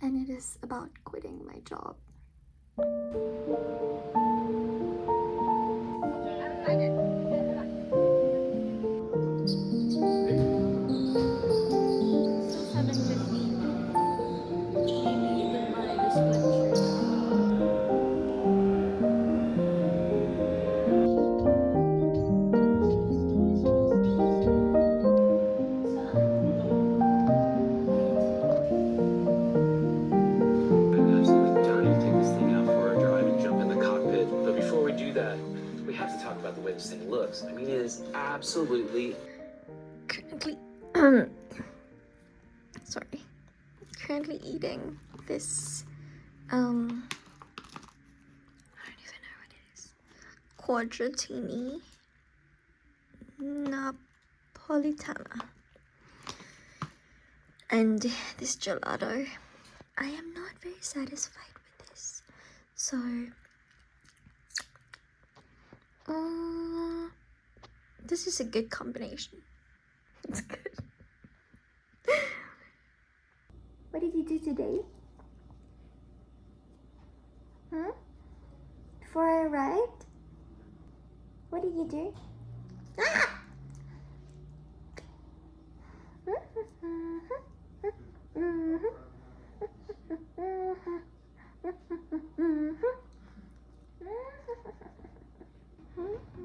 and it is about quitting my job. About the way this thing looks. I mean, it is absolutely Currently, sorry. Currently eating this, I don't even know what it is. Quadratini Napolitana. And this gelato. I am not very satisfied with this. So, this is a good combination. It's good. What did you do today? Before I arrived? What did you do? Ah!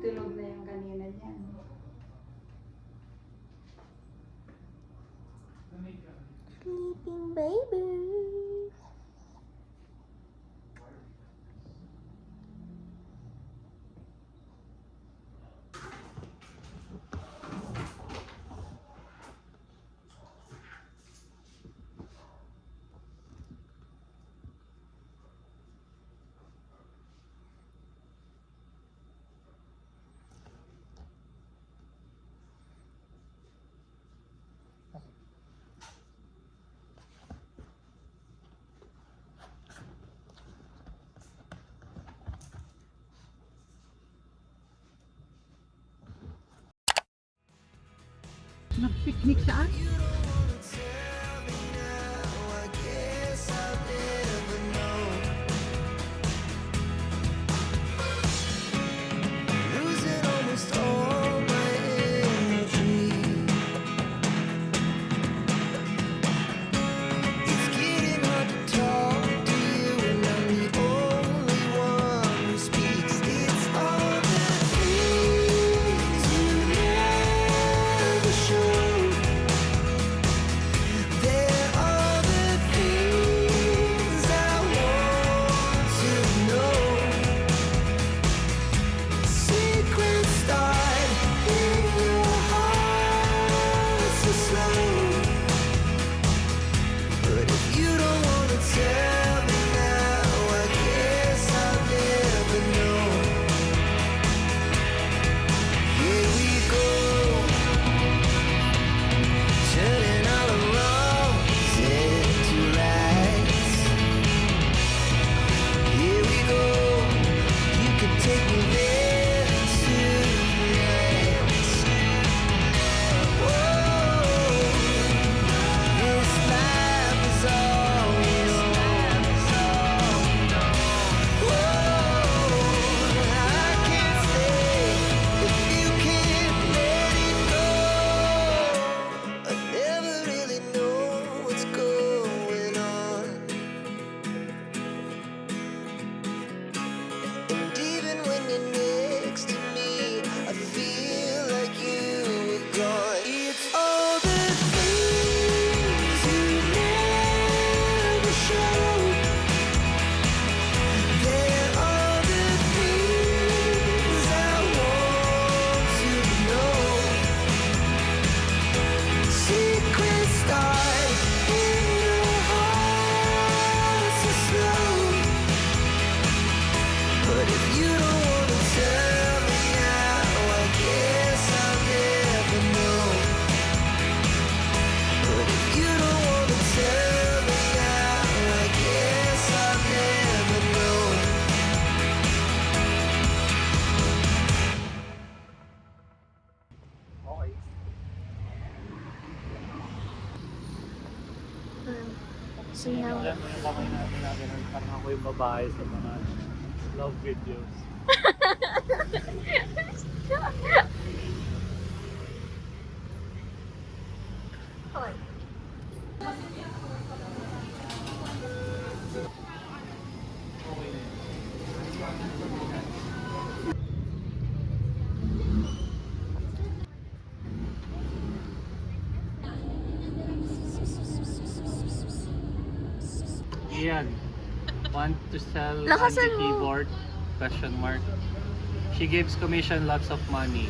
Tulog na yung kanina niyan. Sleeping baby. Nag-picnic saan? Tingnan mo yung kamay natin na ganun. Parang ako yung babae sa mga love videos. Ian, want to sell Lakasan Andy mo. keyboard? Question mark. She gives commission lots of money. ...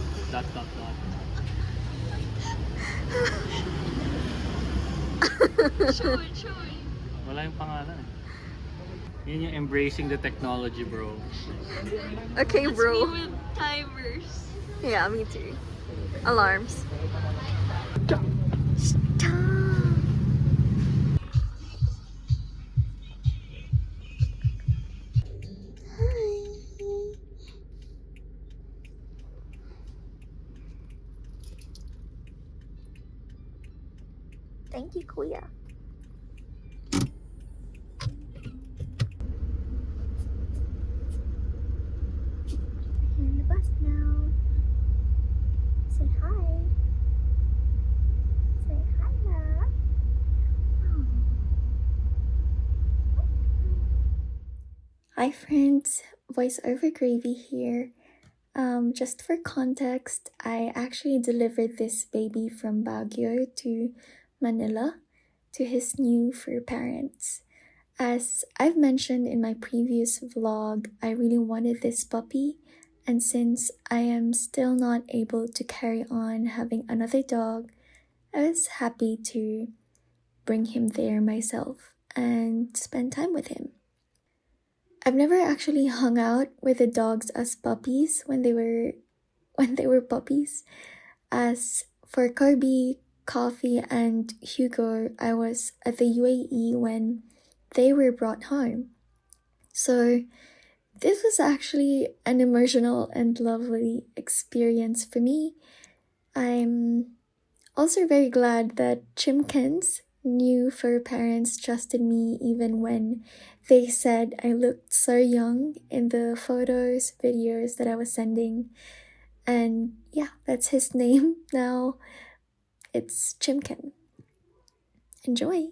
Wala yung pangalan. Yun yung embracing the technology, bro. Okay, bro. Me with timers. Yeah, me too. Alarms. Stop. Thank you, Kuya. We're in the bus now. Say hi. Say hi, love. Oh. Hi, friends. Voiceover Gravy here. Just for context, I actually delivered this baby from Baguio to Manila to his new fur parents. As I've mentioned in my previous vlog, I really wanted this puppy, and since I am still not able to carry on having another dog, I was happy to bring him there myself and spend time with him. I've never actually hung out with the dogs as puppies when they were puppies. As for Kirby, Coffee, and Hugo, I was at the UAE when they were brought home. So this was actually an emotional and lovely experience for me. I'm also very glad that Chimken's new fur parents trusted me even when they said I looked so young in the photos, videos that I was sending. And yeah, that's his name now. It's Chimken. Enjoy!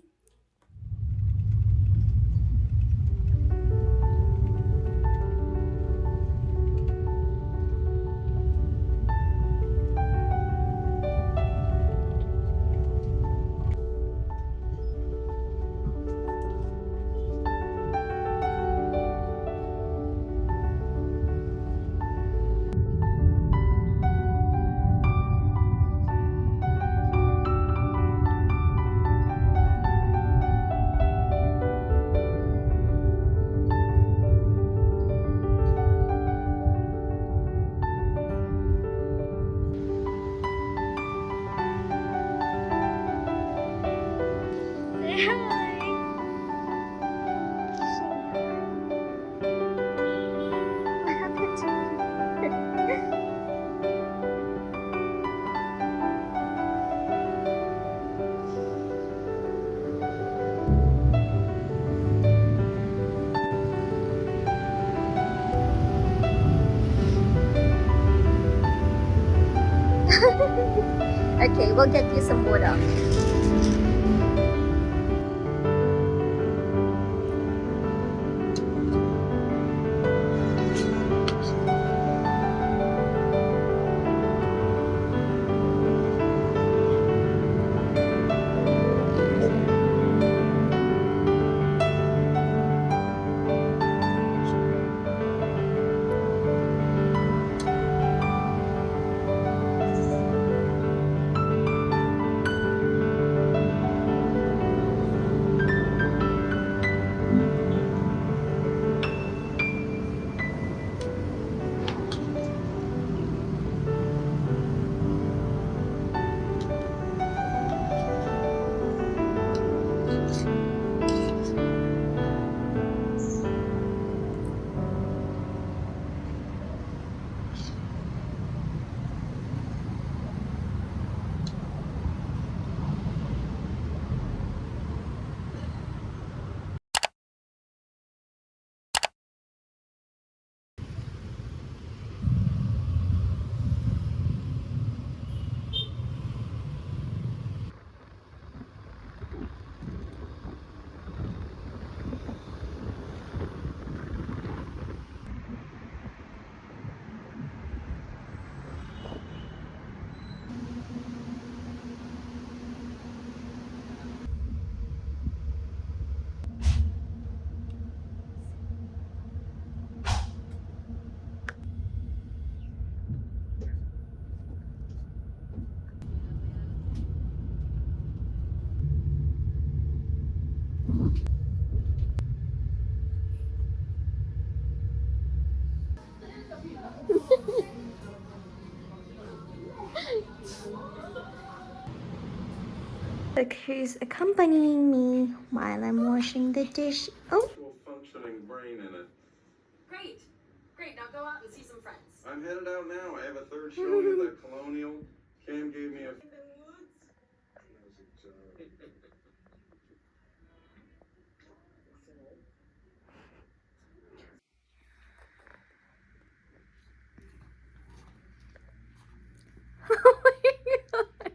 Say hi! What happened to you? Okay, we'll get you some water. Look who's accompanying me while I'm washing the dish. Oh, Functioning brain in it. Great. Great. Now go out and see some friends. I'm headed out now. I have a third showing at the Colonial. Cam gave me a. oh my god.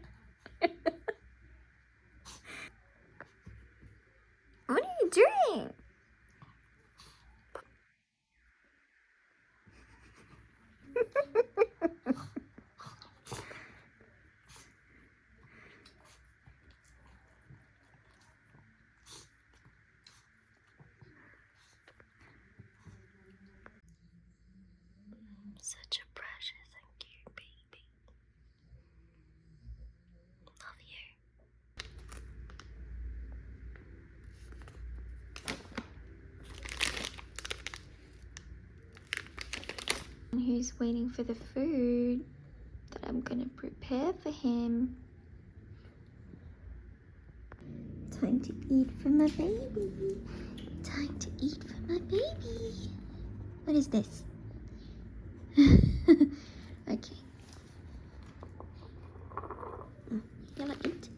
What are you doing? Such a precious and cute baby. Love you. He's waiting for the food that I'm gonna prepare for him. Time to eat for my baby. Time to eat for my baby. What is this? Okay. Yalla, eat.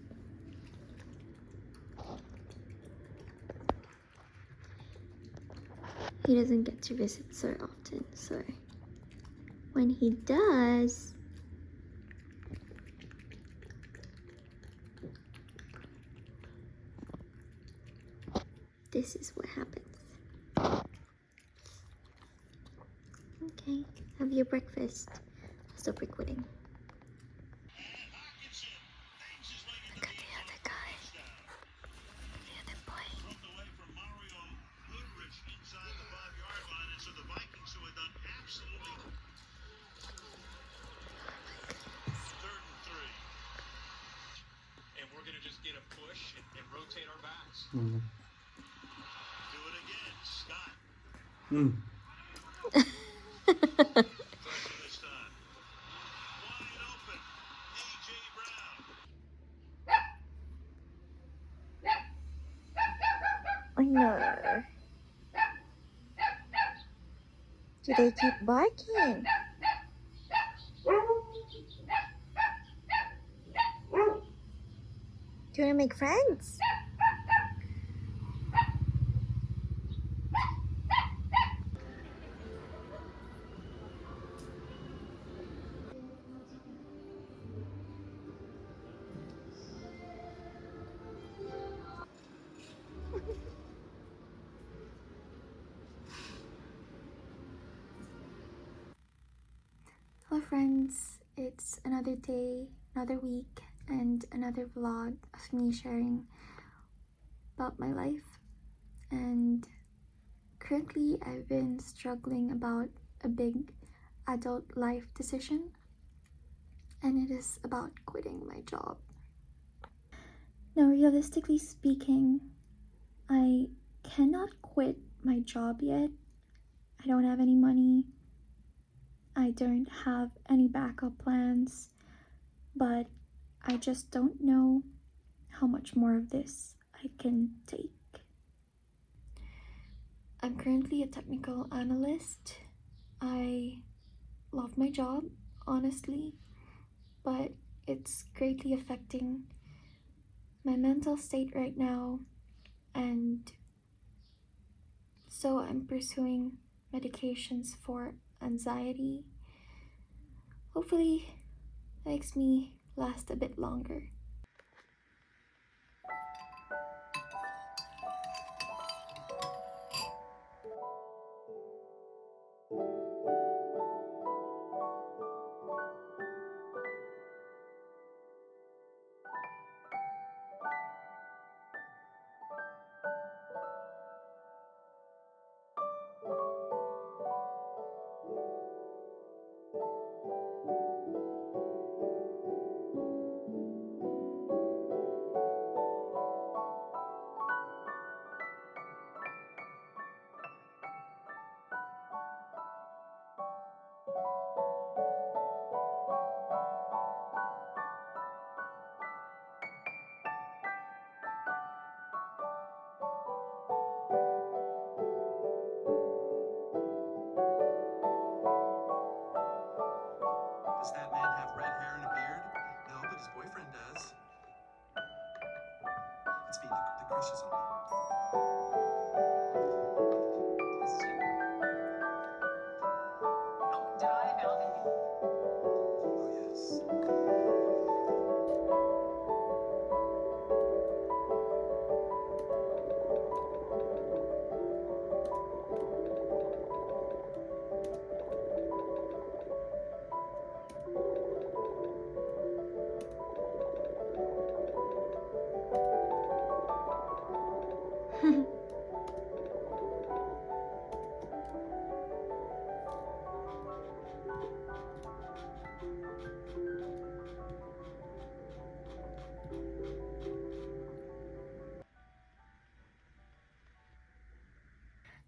He doesn't get to visit so often, so when he does, this is what happens. Okay, have your breakfast. Stop recording. Look at the other guy. The other boy. And we're going to just get a push and rotate our backs. Mm. Do it again, Scott. Mm. Pressure this time. Wide open. A.J. Brown. I know. Do they keep barking? Do you want to make friends? Hello friends, it's another day, another week, and another vlog of me sharing about my life. And currently I've been struggling about a big adult life decision, and it is about quitting my job. Now, realistically speaking, I cannot quit my job yet. I don't have any money. I don't have any backup plans, but I just don't know how much more of this I can take. I'm currently a technical analyst. I love my job, honestly, but it's greatly affecting my mental state right now, and so I'm pursuing medications for anxiety. Hopefully, it makes me last a bit longer.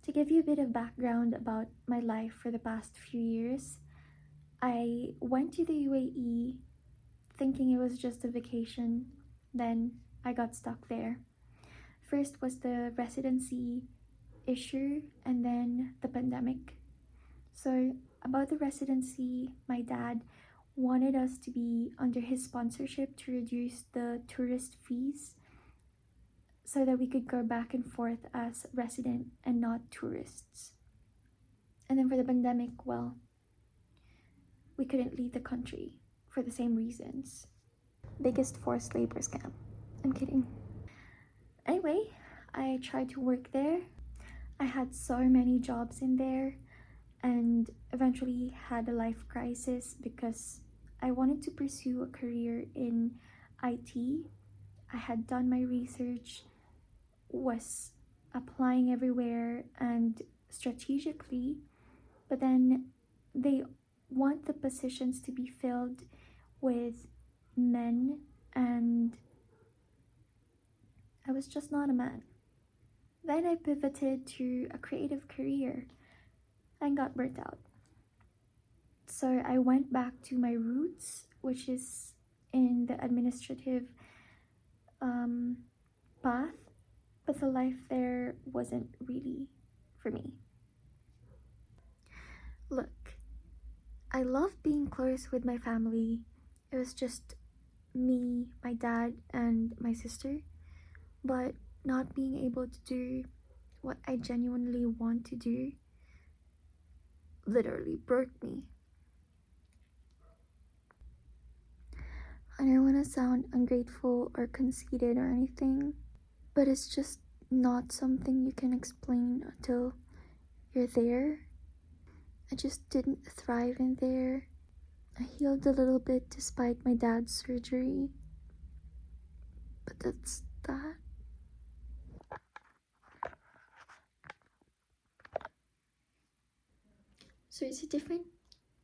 To give you a bit of background about my life for the past few years, I went to the UAE thinking it was just a vacation, then I got stuck there. First was the residency issue and then the pandemic. So, about the residency, my dad wanted us to be under his sponsorship to reduce the tourist fees so that we could go back and forth as resident and not tourists. And then for the pandemic, well, we couldn't leave the country for the same reasons. Biggest forced labor scam. I'm kidding. Anyway, I tried to work there. I had so many jobs in there and eventually had a life crisis because I wanted to pursue a career in IT. I had done my research, was applying everywhere and strategically, but then they want the positions to be filled with men, and I was just not a man. Then I pivoted to a creative career and got burnt out. So I went back to my roots, which is in the administrative path, but the life there wasn't really for me. Look, I love being close with my family. It was just me, my dad, and my sister, but not being able to do what I genuinely want to do literally broke me. I don't want to sound ungrateful or conceited or anything, but it's just not something you can explain until you're there. I just didn't thrive in there. I healed a little bit despite my dad's surgery, but that's that. So it's a different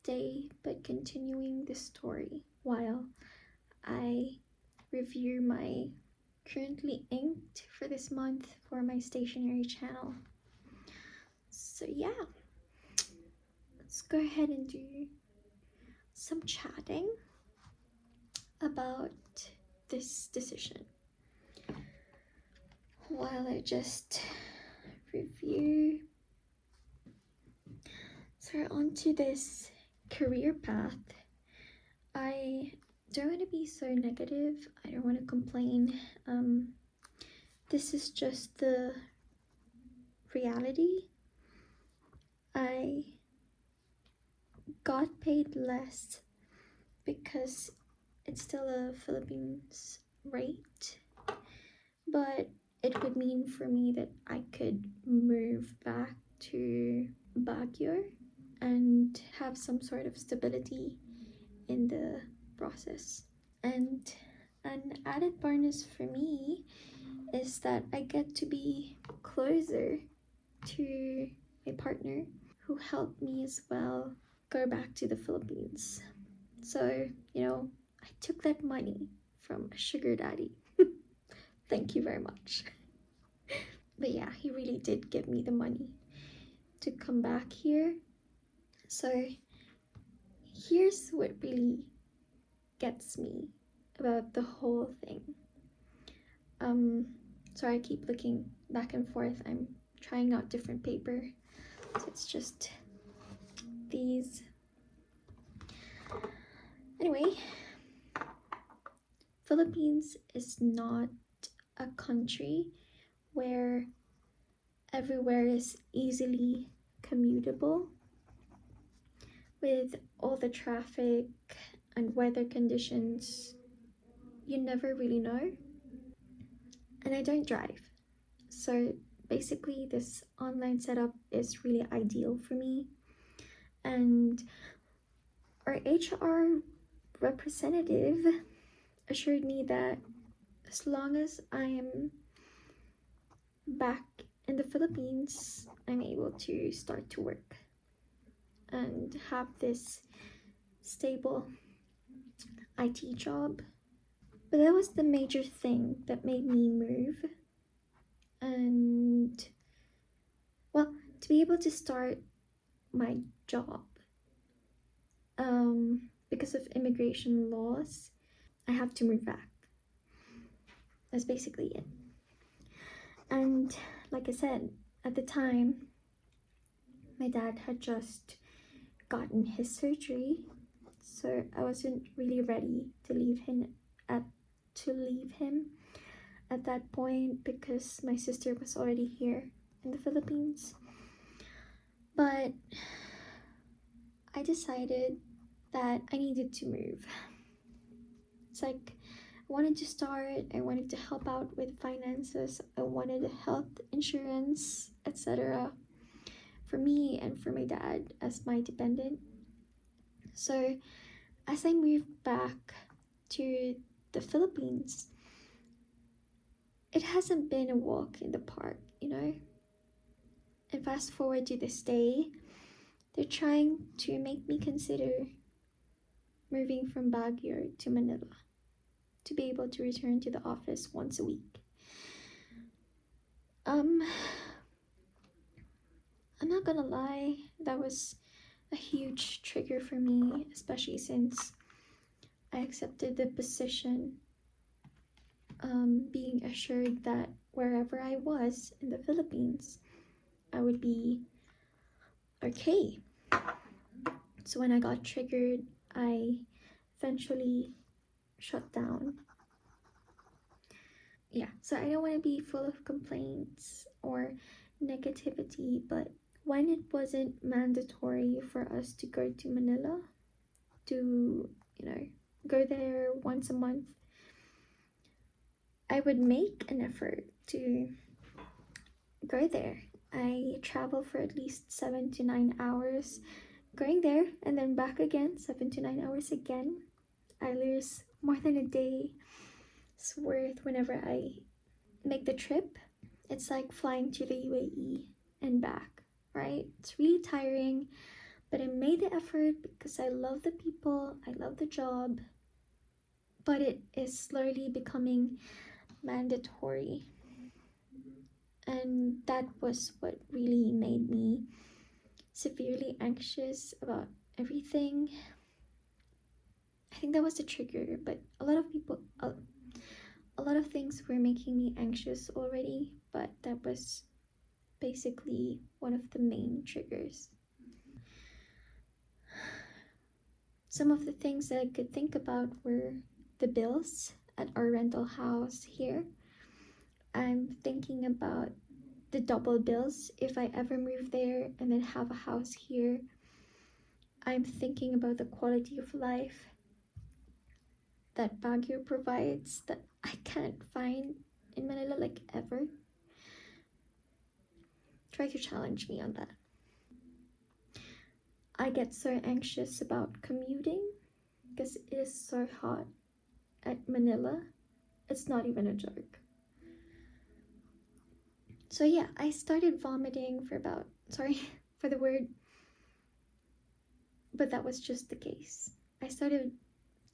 day, but continuing the story while I review my currently inked for this month for my stationery channel. So yeah, let's go ahead and do some chatting about this decision while I just review. So onto this career path, I don't want to be so negative. I don't want to complain. This is just the reality. I got paid less because it's still a Philippines rate, but it would mean for me that I could move back to Baguio and have some sort of stability in the process. And an added bonus for me is that I get to be closer to my partner who helped me as well go back to the Philippines. So, I took that money from a sugar daddy. Thank you very much. But yeah, he really did give me the money to come back here. So here's what really gets me about the whole thing. Sorry, I keep looking back and forth. I'm trying out different paper. So it's just these. Anyway, Philippines is not a country where everywhere is easily commutable. With all the traffic and weather conditions, you never really know. And I don't drive. So basically, this online setup is really ideal for me. And our HR representative assured me that as long as I am back in the Philippines, I'm able to start to work and have this stable IT job. But that was the major thing that made me move. And well, to be able to start my job. Because of immigration laws, I have to move back. That's basically it. And like I said, at the time, my dad had just gotten his surgery, so I wasn't really ready to leave him at that point because my sister was already here in the Philippines. But I decided that I needed to move. It's like I wanted to start, I wanted to help out with finances, I wanted health insurance, etc. for me and for my dad as my dependent. So as I moved back to the Philippines, it hasn't been a walk in the park, you know? And fast forward to this day, they're trying to make me consider moving from Baguio to Manila to be able to return to the office once a week. I'm not gonna lie, that was a huge trigger for me, especially since I accepted the position, being assured that wherever I was in the Philippines, I would be okay. So when I got triggered, I eventually shut down. Yeah, so I don't want to be full of complaints or negativity, but when it wasn't mandatory for us to go to Manila, to, go there once a month, I would make an effort to go there. I travel for at least 7 to 9 hours going there and then back again, 7 to 9 hours again. I lose more than a day's worth whenever I make the trip. It's like flying to the UAE and back, right? It's really tiring, but I made the effort because I love the people, I love the job, but it is slowly becoming mandatory. And that was what really made me severely anxious about everything. I think that was the trigger, but a lot of things were making me anxious already, but that was basically one of the main triggers. Some of the things that I could think about were the bills at our rental house here. I'm thinking about the double bills if I ever move there and then have a house here. I'm thinking about the quality of life that Baguio provides that I can't find in Manila, like, ever. Try to challenge me on that. I get so anxious about commuting because it is so hot at Manila. It's not even a joke. So yeah, I started vomiting for about, sorry for the word, but that was just the case. I started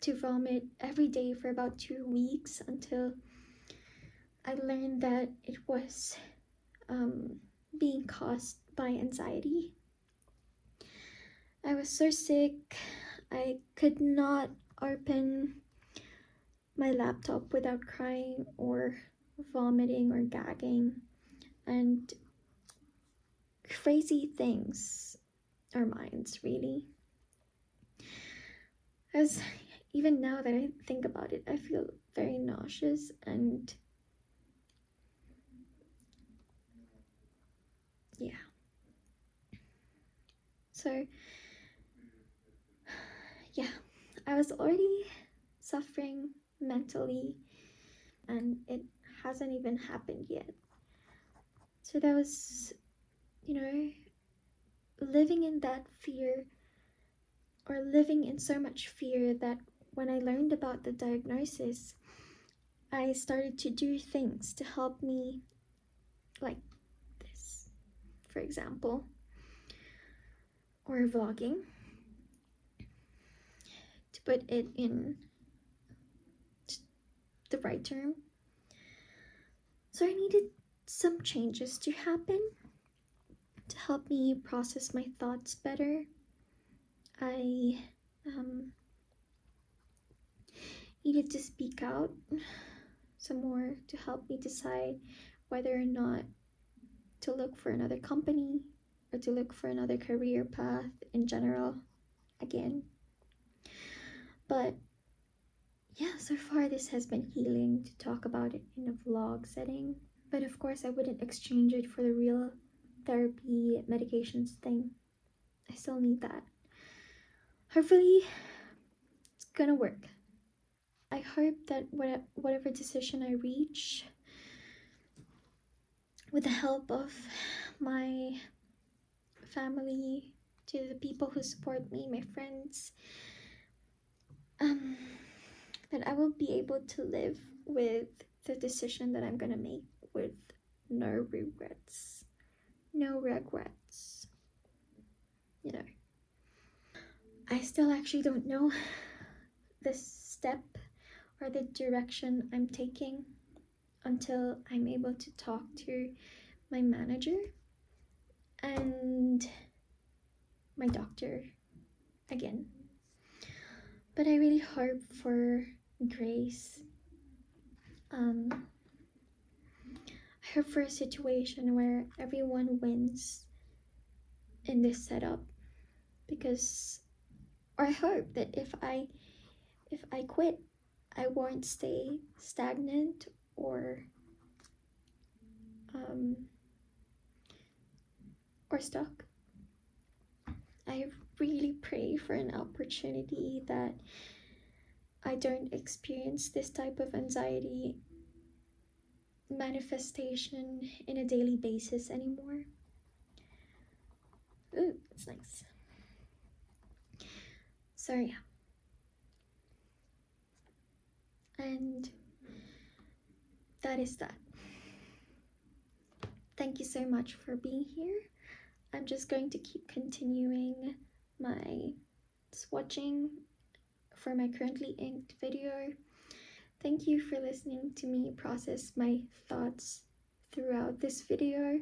to vomit every day for about 2 weeks until I learned that it was being caused by anxiety. I was so sick, I could not open my laptop without crying or vomiting or gagging, and crazy things are minds, really. As even now that I think about it, I feel very nauseous, and yeah. So yeah, I was already suffering mentally, and it hasn't even happened yet. So that was, living in that fear, or living in so much fear, that when I learned about the diagnosis, I started to do things to help me, like this, for example, or vlogging, to put it in the right term. So I needed some changes to happen to help me process my thoughts better. I needed to speak out some more to help me decide whether or not to look for another company or to look for another career path in general again. But yeah, so far this has been healing to talk about it in a vlog setting. But of course, I wouldn't exchange it for the real therapy medications thing. I still need that. Hopefully, it's gonna work. I hope that whatever decision I reach, with the help of my family, to the people who support me, my friends, that I will be able to live with the decision that I'm gonna make with no regrets. No regrets. You know. I still actually don't know the step or the direction I'm taking until I'm able to talk to my manager and my doctor again. But I really hope for grace. I hope for a situation where everyone wins in this setup, because, or I hope that if I quit, I won't stay stagnant or stuck. I really pray for an opportunity that I don't experience this type of anxiety manifestation in a daily basis anymore. Ooh, that's nice. So yeah. And that is that. Thank you so much for being here. I'm just going to keep continuing my swatching for my currently inked video. Thank you for listening to me process my thoughts throughout this video.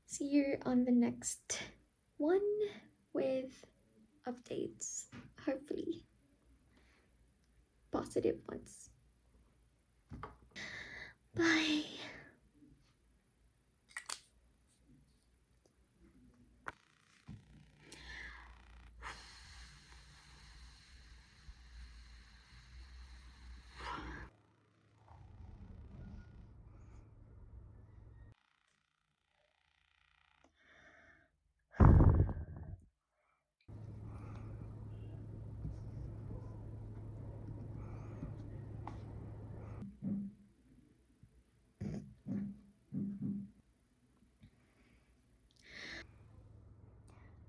See you on the next one with updates, hopefully positive ones. Bye.